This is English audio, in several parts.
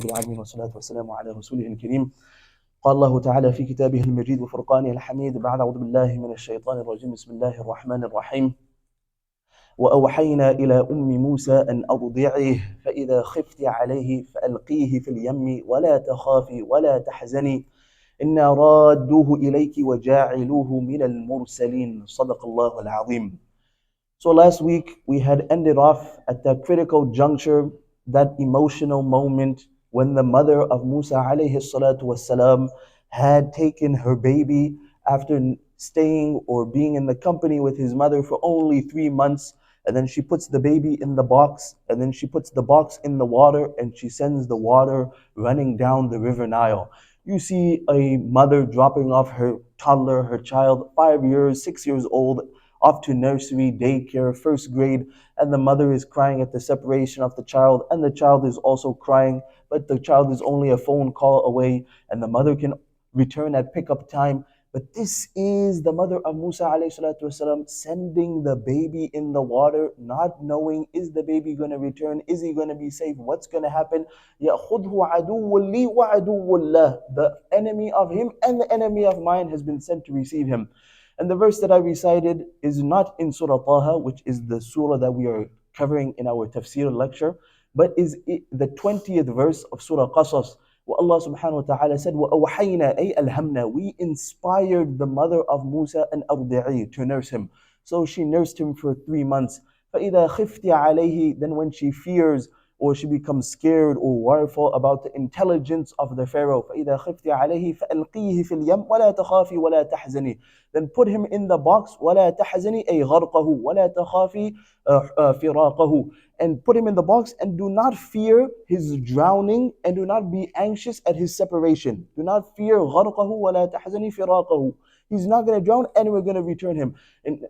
رب العالمين والصلاة والسلام على رسوله الكريم. قال الله تعالى في كتابه المجيد وفرقانه الحميد بعد أعوذ بالله من الشيطان الرجيم بسم الله الرحمن الرحيم. وأوحينا إلى أم موسى أن أرضعيه فإذا خفت عليه فألقيه في اليم ولا تخافي ولا تحزني إنا رادوه إليك وجاعلوه من المرسلين صدق الله العظيم. So last week we had ended off at the critical juncture, that emotional moment when the mother of Musa alayhi salatu wasalam had taken her baby after staying or being in the company with his mother for only 3 months, and then she puts the baby in the box, and then she puts the box in the water, and she sends the water running down the river Nile. You see a mother dropping off her toddler, her child, 5 years, 6 years old, off to nursery, daycare, first grade, and the mother is crying at the separation of the child, and the child is also crying, but the child is only a phone call away, and the mother can return at pickup time. But this is the mother of Musa alayhi salatu wasalam sending the baby in the water, not knowing, is the baby going to return? Is he going to be safe? What's going to happen? يَأْخُذْهُ عَدُوٌّ لِي وَعَدُوٌّ لَهُ. The enemy of him and the enemy of mine has been sent to receive him. And the verse that I recited is not in Surah Taha, which is the surah that we are covering in our tafsir lecture, but is the 20th verse of Surah Qasas, where Allah subhanahu wa ta'ala said, وَأَوْحَيْنَا أَيْ أَلْهَمْنَا. We inspired the mother of Musa an أَرْضِعِي, to nurse him. So she nursed him for 3 months. فَإِذَا خِفْتِ عَلَيْهِ. Then when she fears or she becomes scared or worryful about the intelligence of the Pharaoh, فَإِذَا خِفْتِ عَلَيْهِ فَأَلْقِيهِ فِي الْيَمِّ وَلَا تَخَافِي وَلَا تَحْزَنِي. Then put him in the box, وَلَا تَحْزَنِي أي غَرْقَهُ وَلَا تَخَافِي فِرَاقَهُ. And put him in the box and do not fear his drowning and do not be anxious at his separation. Do not fear غَرْقَهُ وَلَا تَحْزَنِي فِرَاقَهُ. He's not going to drown and we're going to return him. إِنَّا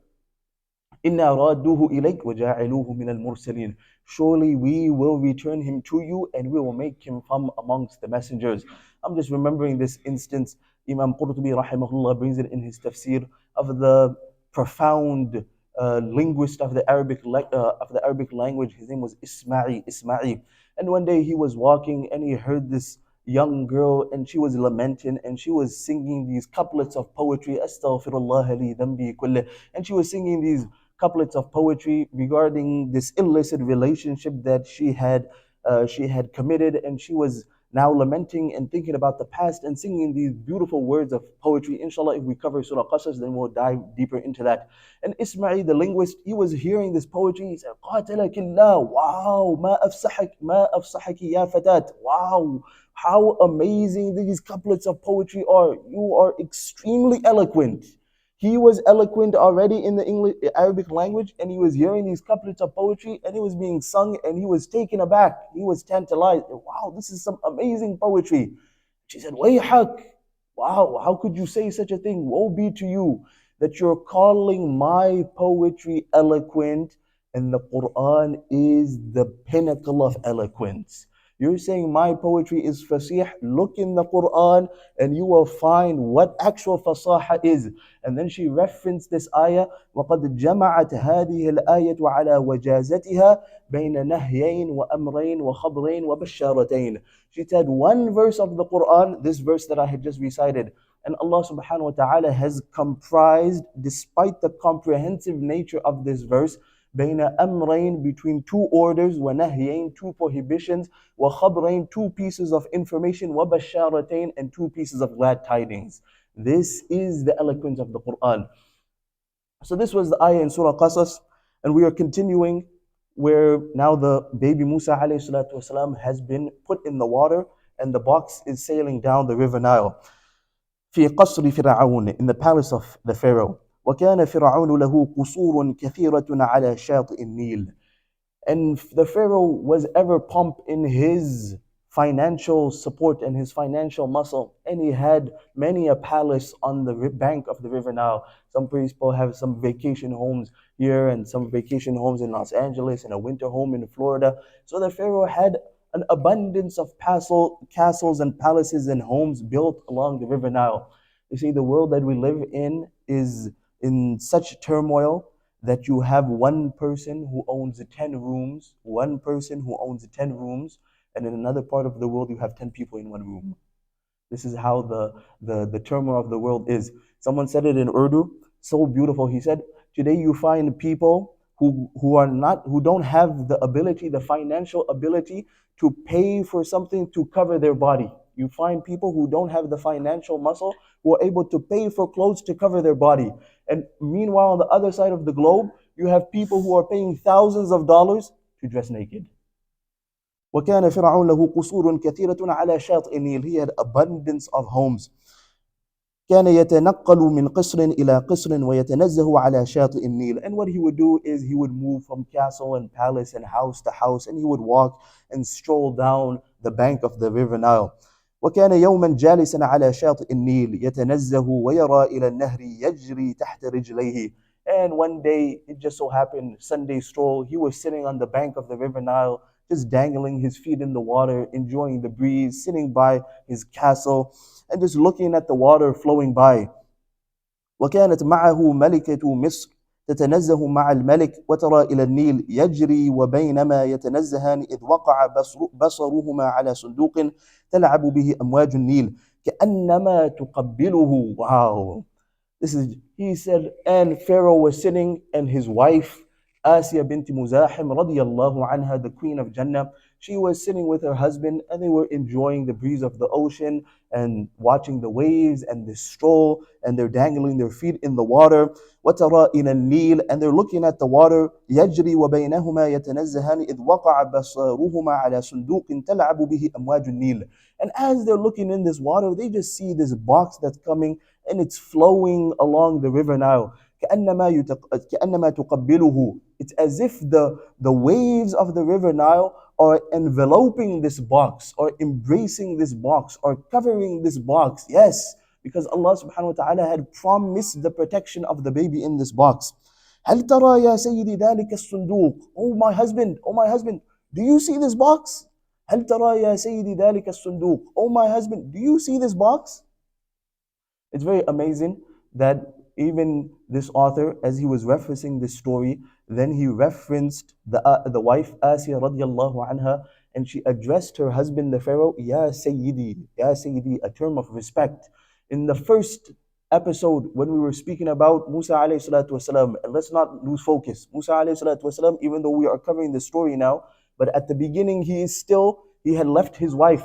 رَادُّوهُ إِلَيْكَ وَجَاعِلُوهُ مِنَ الْمُرْسَلِينَ. Surely we will return him to you and we will make him from amongst the messengers. I'm just remembering this instance. Imam Qurtubi rahimahullah brings it in his tafsir of the profound linguist of the Arabic language. His name was Ismail. And one day he was walking and he heard this young girl and she was lamenting and she was singing these couplets of poetry. Astaghfirullah li dhanbi kullih. And she was singing these couplets of poetry regarding this illicit relationship that she had committed, and she was now lamenting and thinking about the past and singing these beautiful words of poetry. Inshallah, if we cover Surah Qasas, then we'll dive deeper into that. And Ismail, the linguist, he was hearing this poetry. He said, قَاتَلَكِ اللَّهُ. Wow, ما أفصحك يا فتاة. Wow, how amazing these couplets of poetry are. You are extremely eloquent. He was eloquent already in the Arabic language, and he was hearing these couplets of poetry, and it was being sung, and he was taken aback. He was tantalized. Wow, this is some amazing poetry. She said, Wayhak. Wow, how could you say such a thing? Woe be to you that you're calling my poetry eloquent, and the Quran is the pinnacle of eloquence. You're saying my poetry is fasih. Look in the Quran and you will find what actual fasaha is. And then she referenced this ayah, وَقَدْ جَمَعَتْ هَذِهِ الْآيَةُ عَلَى وَجَازَتِهَا بَيْنَ نَهْيَيْنِ وَأَمْرَيْنِ وَخَبْرَيْنِ وَبَشَّارَتَيْنِ. She said one verse of the Quran, this verse that I had just recited, and Allah subhanahu wa ta'ala has comprised, despite the comprehensive nature of this verse, بين أمرين, between two orders, ونهيين, two prohibitions, وخبرين, two pieces of information, وبشارتين, and two pieces of glad tidings. This is the eloquence of the Quran. So this was the ayah in Surah Qasas, and we are continuing where now the baby Musa alayhi salatu wasalam has been put in the water and the box is sailing down the river Nile. في قصر فرعون, in the palace of the Pharaoh. وَكَانَ فِرْعَوْنُ لَهُ قُصُورٌ كَثِيرَةٌ عَلَى شَاطِئِ النِّيلِ. And the Pharaoh was ever pumped in his financial support and his financial muscle, and he had many a palace on the bank of the river Nile. Some people have some vacation homes here and some vacation homes in Los Angeles and a winter home in Florida. So the Pharaoh had an abundance of castles and palaces and homes built along the river Nile. You see, the world that we live in is in such turmoil that you have one person who owns 10 rooms, one person who owns 10 rooms, And in another part of the world, you have 10 people in one room. This is how the turmoil of the world is. Someone said it in Urdu, so beautiful. He said, today you find people who don't have the ability, the financial ability to pay for something to cover their body. You find people who don't have the financial muscle who are able to pay for clothes to cover their body. And meanwhile, on the other side of the globe, you have people who are paying thousands of dollars to dress naked. وكان فرعون له قصور كثيرة على شاطئ النيل. He had abundance of homes. كان يتنقل من قصر إلى قصر ويتنزه على شاطئ النيل. And what he would do is he would move from castle and palace and house to house, and he would walk and stroll down the bank of the river Nile. وكان يوما جالسا على شاطئ النيل يتنزه ويرى إلى النهر يجري تحت رجليه. And one day, it just so happened, Sunday stroll, he was sitting on the bank of the river Nile, just dangling his feet in the water, enjoying the breeze, sitting by his castle, and just looking at the water flowing by. وكانت معه ملكة مصر تتنزه مع الملك وترى إلى النيل يجري وبينما يتنزهان إذ وقع بصرهما على صندوق تلعب به أمواج النيل كأنما تقبله. Wow. This is, he said, and Pharaoh was sitting, and his wife, Asya bint Muzahim, radiyallahu anha, the queen of Jannah, she was sitting with her husband, and they were enjoying the breeze of the ocean and watching the waves and the stroll, and they're dangling their feet in the water. وَتَرَى إِلَى النِّيلِ, and they're looking at the water. يَجْرِي وَبَيْنَهُمَا يَتَنَزَّهَانِ إِذْ وَقَعَ بَصَرُهُمَا عَلَى صُندُوقٍ تَلْعَبُ بِهِ أَمْوَاجُ النِّيلِ. And as they're looking in this water, they just see this box that's coming, and it's flowing along the river Nile. كأنما تقبله. It's as if the waves of the river Nile are enveloping this box, or embracing this box, or covering this box. Yes, because Allah subhanahu wa ta'ala had promised the protection of the baby in this box. هل ترى يا سيدي ذلك الصندوق? Oh my husband, do you see this box? هل ترى يا سيدي ذلك الصندوق? Oh my husband, do you see this box? It's very amazing that even this author, as he was referencing this story, then he referenced the wife Asya radiallahu anha, and she addressed her husband, the Pharaoh, Ya Sayyidi, a term of respect. In the first episode, when we were speaking about Musa alayhi salatu wasalam, and let's not lose focus. Musa alayhi salatu wasalam, even though we are covering the story now, but at the beginning he had left his wife.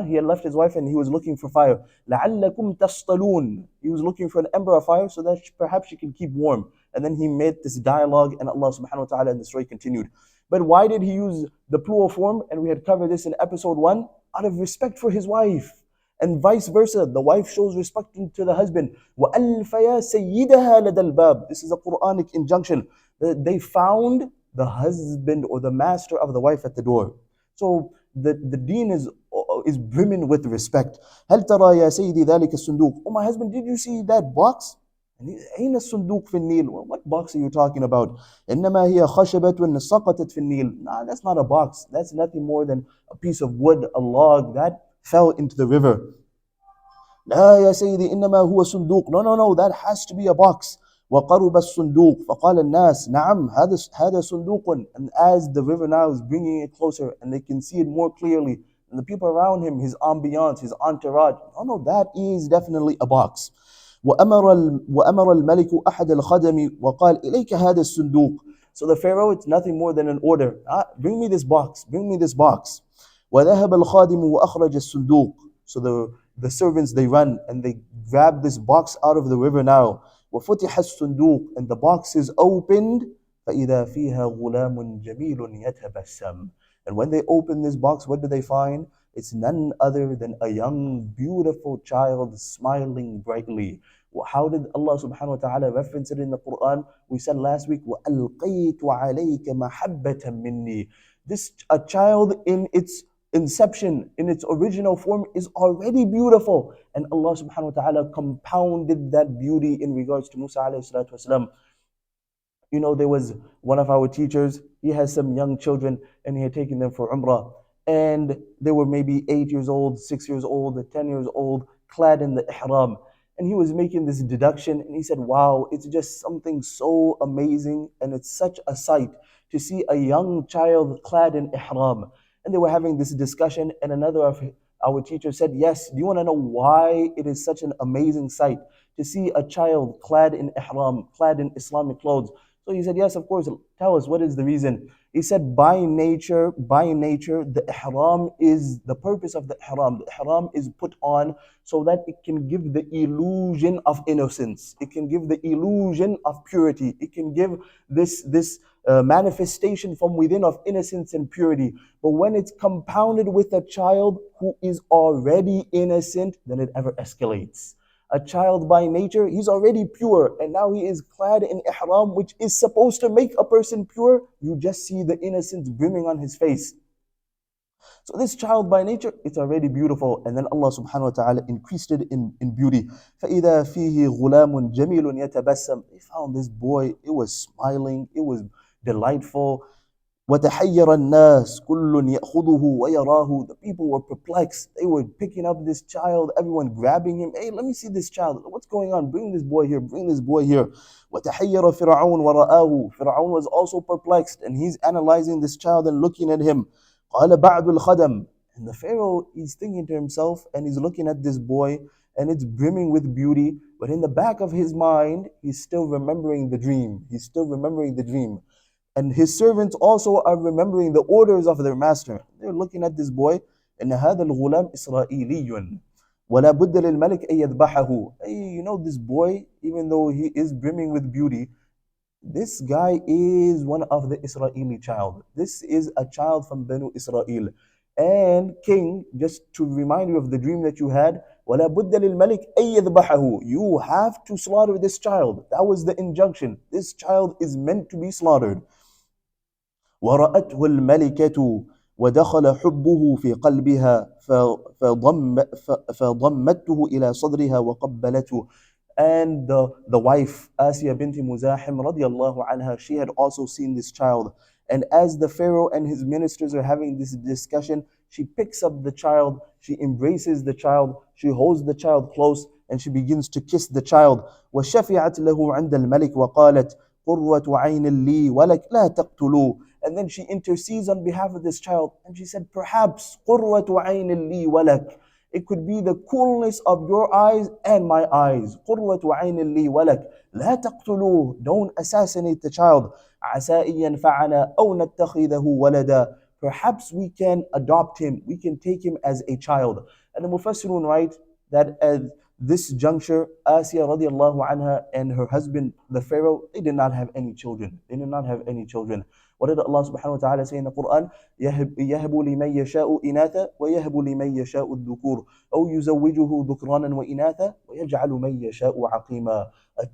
He had left his wife and he was looking for fire. لَعَلَّكُمْ تَصْطَلُونَ. He was looking for an ember of fire so that perhaps she can keep warm. And then he made this dialogue, and Allah subhanahu wa ta'ala, and the story continued. But why did he use the plural form? And we had covered this in episode 1. Out of respect for his wife. And vice versa, the wife shows respect to the husband. وَأَلْفَيَا سَيِّدَهَا لَدَى الْبَابِ. This is a Quranic injunction. They found the husband or the master of the wife at the door. So the deen is brimming with respect. هل ترى يا سيدي ذلك الصندوق? Oh my husband, did you see that box? أين الصندوق في النيل? What box are you talking about? إنما هي خشبة سقطت في النيل. Nah, that's not a box. That's nothing more than a piece of wood, a log that fell into the river. لا يا سيدي إنما هو صندوق. No, that has to be a box. وقرب الصندوق فقال الناس نعم هذا صندوق. And as the river now is bringing it closer and they can see it more clearly, and the people around him, his ambiance, his entourage, no, that is definitely a box. وأمر الملك أحد الخدم وقال إليك هذا الصندوق. So the Pharaoh, it's nothing more than an order. Bring me this box. وذهب الخادم وأخرج الصندوق. So the servants, they run and they grab this box out of the river now. وفتح الصندوق, and the box is opened. فإذا فيها غلام جميل يتبسم. And when they open this box, what do they find? It's none other than a young, beautiful child smiling brightly. How did Allah subhanahu wa ta'ala reference it in the Quran? We said last week, وَأَلْقَيْتُ عَلَيْكَ مَحَبَّةً مِّنِّي. A child in its inception, in its original form, is already beautiful. And Allah subhanahu wa ta'ala compounded that beauty in regards to Musa alayhi salatu wasalam. You know, there was one of our teachers, he has some young children and he had taken them for Umrah. And they were maybe 8 years old, 6 years old, 10 years old, clad in the ihram. And he was making this deduction and he said, wow, it's just something so amazing and it's such a sight to see a young child clad in ihram. And they were having this discussion, and another of our teachers said, yes, do you want to know why it is such an amazing sight to see a child clad in ihram, clad in Islamic clothes? So he said, yes, of course. Tell us, what is the reason? He said, by nature, the ihram is the purpose of the ihram. The ihram is put on so that it can give the illusion of innocence. It can give the illusion of purity. It can give this manifestation from within of innocence and purity. But when it's compounded with a child who is already innocent, then it ever escalates. A child by nature, he's already pure, and now he is clad in ihram, which is supposed to make a person pure. You just see the innocence brimming on his face. So this child by nature, it's already beautiful. And then Allah subhanahu wa ta'ala increased it in beauty. فَإِذَا فِيهِ غُلَامٌ جَمِيلٌ يَتَبَسَّمْ. They found this boy, it was smiling, it was delightful. وَتَحَيَّرَ النَّاسِ كُلٌّ يَأْخُذُهُ وَيَرَاهُ. The people were perplexed. They were picking up this child, everyone grabbing him. Hey, let me see this child. What's going on? Bring this boy here. Bring this boy here. وَتَحَيَّرَ فِرْعَوْنُ وَرَآهُ. Fir'aun was also perplexed, and he's analyzing this child and looking at him. قَالَ بَعْدُ الْخَدَمِ. And the Pharaoh is thinking to himself, and he's looking at this boy, and it's brimming with beauty. But in the back of his mind, he's still remembering the dream. He's still remembering the dream. And his servants also are remembering the orders of their master. They're looking at this boy. إن هذا الغلام إسرائيلي ولا بد للملك أن يذبحه. Hey, you know this boy, even though he is brimming with beauty, this guy is one of the Israeli child. This is a child from Banu Israel. And king, just to remind you of the dream that you had, وَلَا بُدَّ لِلْمَلِكِ أَن يَذْبَحَهُ. You have to slaughter this child. That was the injunction. This child is meant to be slaughtered. وَرَأَتْهُ الْمَلِكَةُ وَدَخَلَ حُبُّهُ فِي قَلْبِهَا فَضَمَّتْهُ إِلَى صَدْرِهَا وَقَبَّلَتْهُ. And the wife, Asya binti Muzahim radiallahu anha, she had also seen this child. And as the Pharaoh and his ministers are having this discussion, she picks up the child, she embraces the child, she holds the child close, and she begins to kiss the child. وَشَفِعَتْ لَهُ عِنْدَ الْمَلِكِ وَقَالَتْ قُرَّةُ عَيْنٍ لِي وَلَكْ لَا تَقْتُلُوهُ. And then she intercedes on behalf of this child, and she said, perhaps قُرَّةُ عَيْنٍ لِي وَلَكْ. It could be the coolness of your eyes and my eyes. قُرَّةُ عَيْنٍ لِي وَلَكْ لَا تَقْتُلُوهُ. Don't assassinate the child. عَسَىٰ إِن يَنْفَعَنَا أَوْ نَتَّخِذَهُ وَلَدًا. Perhaps we can adopt him. We can take him as a child. And the Mufassirun write that at this juncture, Asya radiallahu anha and her husband, the Pharaoh, they did not have any children. They did not have any children. What did Allah subhanahu wa ta'ala say in the Quran? يَهَبُ لِمَن يَشَاءُ إِنَاثًا وَيَهَبُ لِمَن يَشَاءُ الذُّكُورَ أَوْ يُزَوِّجُهُ ذُكْرَانًا وَإِنَاثًا وَيَجْعَلُ مَن يَشَاءُ عَقِيمًا. A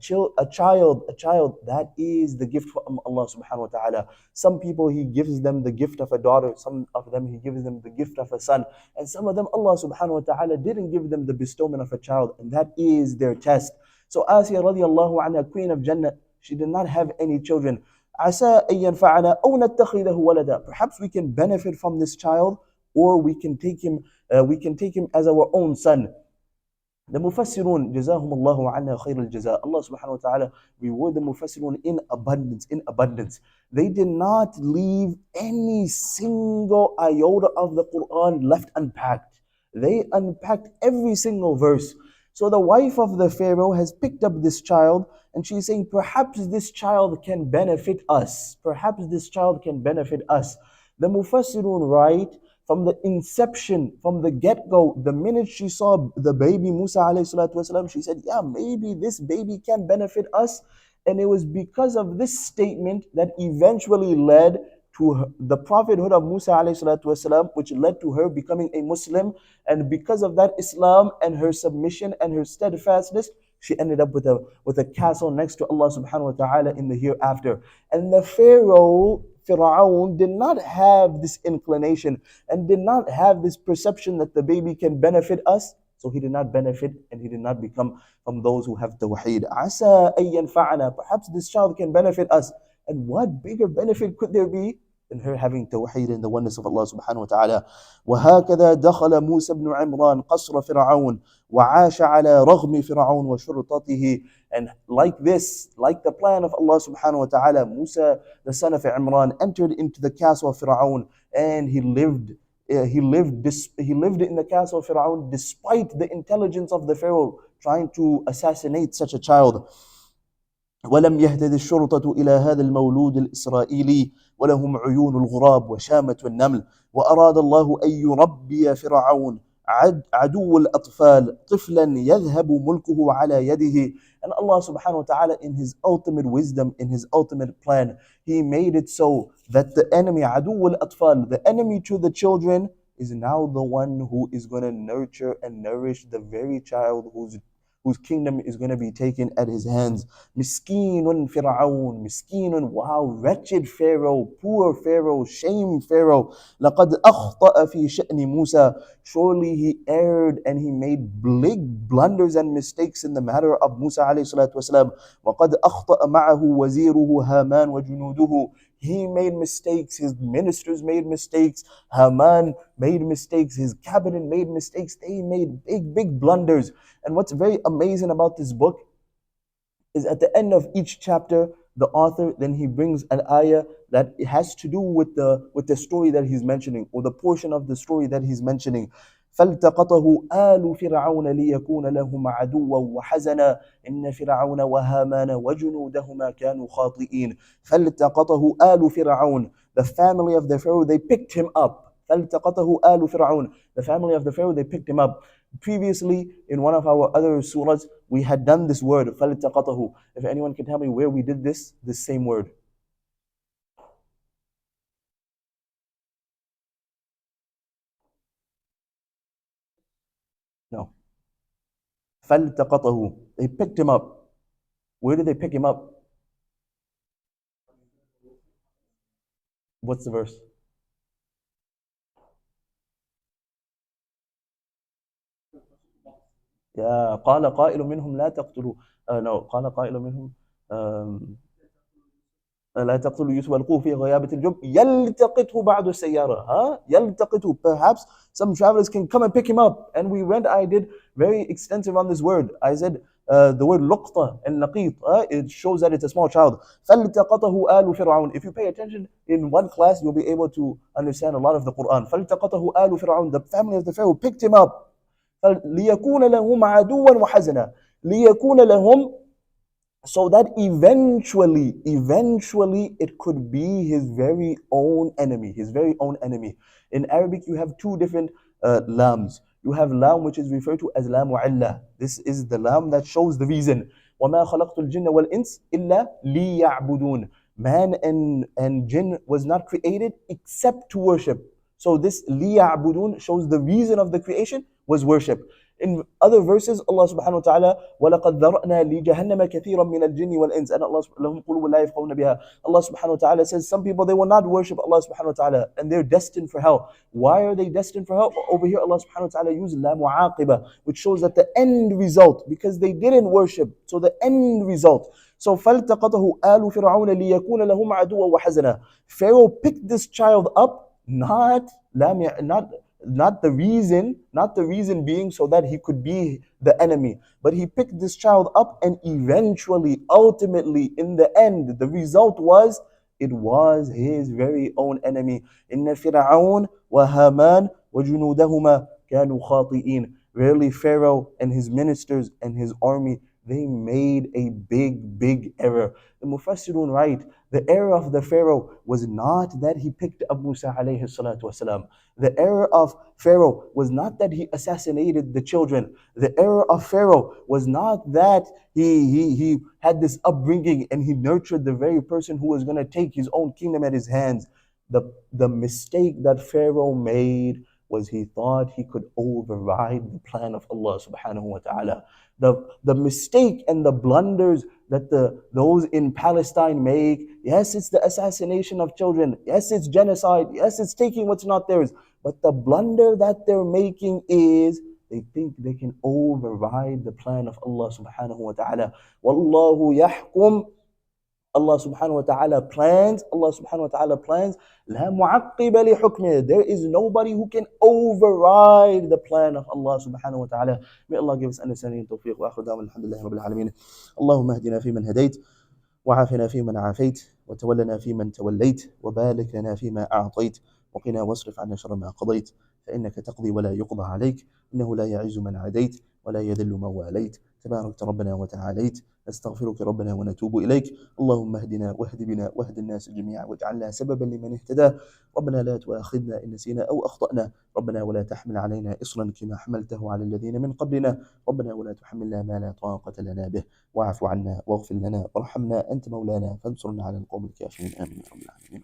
child, that is the gift from Allah subhanahu wa ta'ala. Some people, He gives them the gift of a daughter, some of them He gives them the gift of a son, and some of them Allah subhanahu wa ta'ala didn't give them the bestowment of a child, and that is their test. So Asya radiallahu anha, queen of Jannah, she did not have any children. عَسَىٰ أَن يَنْفَعَنَا أَوْ نَتَّخِذَهُ وَلَدًا. Perhaps we can benefit from this child, or we can take him as our own son. The Mufassirun, Jazahumullahu anna khair al-jaza. Allah subhanahu wa ta'ala reward the Mufassirun in abundance, in abundance. They did not leave any single iota of the Quran left unpacked. They unpacked every single verse. So the wife of the Pharaoh has picked up this child, and she's saying, perhaps this child can benefit us. Perhaps this child can benefit us. The Mufassirun write, from the inception, from the get-go, the minute she saw the baby Musa alayhi salatu wasalam, she said, yeah, maybe this baby can benefit us. And it was because of this statement that eventually led to the prophethood of Musa alayhi salatu wasalam, which led to her becoming a Muslim. And because of that Islam and her submission and her steadfastness, she ended up with a castle next to Allah subhanahu wa ta'ala in the hereafter. And the Fir'aun did not have this inclination and did not have this perception that the baby can benefit us. So he did not benefit, and he did not become from those who have tawheed. عَسَىٰ أَن يَنْفَعَنَا. Perhaps this child can benefit us. And what bigger benefit could there be in her having tawheed and the oneness of Allah subhanahu wa ta'ala. وهكذا دخل موسى بن عمران قصر فرعون وعاش على رغم فرعون وشرطته. And like this, like the plan of Allah subhanahu wa ta'ala, Musa, the son of Imran, entered into the castle of Fir'aun, and he lived in the castle of Fir'aun despite the intelligence of the Pharaoh trying to assassinate such a child. ولم يهتد الشرطة إلى هذا المولود الإسرائيلي ولهم عيون الغراب وشامة النمل. وأراد الله أن يربي فرعون عدو الأطفال طفلا يذهب ملكه على يده. And Allah subhanahu wa ta'ala, in His ultimate wisdom, in His ultimate plan, He made it so that the enemy, عدو الأطفال, the enemy to the children, is now the one who is going to nurture and nourish the very child whose kingdom is going to be taken at his hands. Miskinun Fir'aun, miskinun, wow, wretched Pharaoh, poor Pharaoh, shame Pharaoh. لقد أخطأ في شأن موسى. Surely he erred and he made big blunders and mistakes in the matter of Musa alayhi salatu wasalam. وقد أخطأ معه وزيره هامان وجنوده. He made mistakes, his ministers made mistakes, Haman made mistakes, his cabinet made mistakes, they made big blunders. And what's very amazing about this book is at the end of each chapter, the author, then he brings an ayah that it has to do with the story that he's mentioning, or the portion of the story that he's mentioning. فالتقطه آل فرعون ليكون لهم عدوا وحزنا إن فرعون وهامان وجنودهما كانوا خاطئين. فالتقطه آل فرعون, the family of the Pharaoh, they picked him up. فالتقطه آل فرعون, the family of the Pharaoh, they picked him up. Previously, in one of our other surahs, we had done this word, فَلْتَقَطَهُ. If anyone can tell me where we did this same word. No. فَلْتَقَطَهُ. They picked him up. Where did they pick him up? What's the verse? يا قال قائل منهم لا تقتلوا. No, قال قائل منهم لا تقتلوا يوسف والقوه في غيابة الجب يلتقطه بعض السيارة. يلتقطه. Perhaps some travelers can come and pick him up. And I did very extensive on this word. I said the word لقطة and لقيط, it shows that it's a small child. فالتقطه آل فرعون. If you pay attention in one class, you'll be able to understand a lot of the Quran. فالتقطه آل فرعون, the family of the Pharaoh picked him up. ليكون لهم عدوا وحزنا. ليكون لهم, so that eventually it could be his very own enemy. In Arabic, you have two different lams. You have lam which is referred to as lam wa'illa. This is the lam that shows the reason. وَمَا خَلَقْتُ الْجِنَّ وَالْإِنسِ إِلَّا لِيَعْبُدُونَ. Man and jinn was not created except to worship. So this لِيَعْبُدُونَ shows the reason of the creation was worship. In other verses, Allah subhanahu wa ta'ala, وَلَقَدْ ذَرَأْنَا لِجَهَنَّمَ كَثِيرًا مِنَ الْجِنِّ وَالْإِنسِ. And Allah لَهُمْ قُلُوبٌ لَا يَفْقَهُونَ بِهَا. Allah subhanahu wa ta'ala says some people, they will not worship Allah subhanahu wa ta'ala and they're destined for hell. Why are they destined for hell? Over here Allah subhanahu wa ta'ala used la mu'aqiba, which shows that the end result, because they didn't worship, so the end result. So فَالْتَقَطَهُ آلُ فِرْعَوْنَ لِيَكُونَ لَهُمْ عَدُوًّا وَحَزَنًا. Pharaoh picked this child up, not the reason being so that he could be the enemy, but he picked this child up, and eventually, ultimately, in the end, the result was, it was his very own enemy. إِنَّ فِرْعَوْنَ وَهَامَانَ وَجُنُودَهُمَا كَانُوا خَاطِئِينَ. Verily Pharaoh and his ministers and his army, they made a big error. The Mufassirun write, the error of the Pharaoh was not that he picked up Musa alayhi salatu wasalam. The error of Pharaoh was not that he assassinated the children. The error of Pharaoh was not that he had this upbringing and he nurtured the very person who was going to take his own kingdom at his hands. The mistake that Pharaoh made was he thought he could override the plan of Allah subhanahu wa ta'ala. The mistake and the blunders that those in Palestine make, yes, it's the assassination of children, yes, it's genocide, yes, it's taking what's not theirs, but the blunder that they're making is they think they can override the plan of Allah subhanahu wa ta'ala. Wallahu yahkum Allah subhanahu wa ta'ala plans, Allah subhanahu wa ta'ala plans, لا معقب لحكمه. There is nobody who can override the plan of Allah subhanahu wa ta'ala. May Allah give us understanding and tawfiq. Wa akhiru da'wana alhamdulillahi rabbil alameen. Allahumma ahdina fi man hadayt. وعافنا فيمن عافيت وتولنا فيمن توليت وبارك لنا فيما أعطيت وقنا واصرف عنا شر ما قضيت فإنك تقضي ولا يقضى عليك إنه لا يعز من عاديت ولا يذل من واليت تبارك ربنا وتعاليت نستغفرك ربنا ونتوب إليك اللهم اهدنا واهد بنا واهد الناس جميعا واجعلنا سببا لمن اهتدى ربنا لا تؤاخذنا إن نسينا أو أخطأنا ربنا ولا تحمل علينا إصرا كما حملته على الذين من قبلنا ربنا ولا تحملنا ما لا طاقة لنا به واعف عنا واغفر لنا وارحمنا أنت مولانا فانصرنا على القوم الكافرين آمين يا رب العالمين.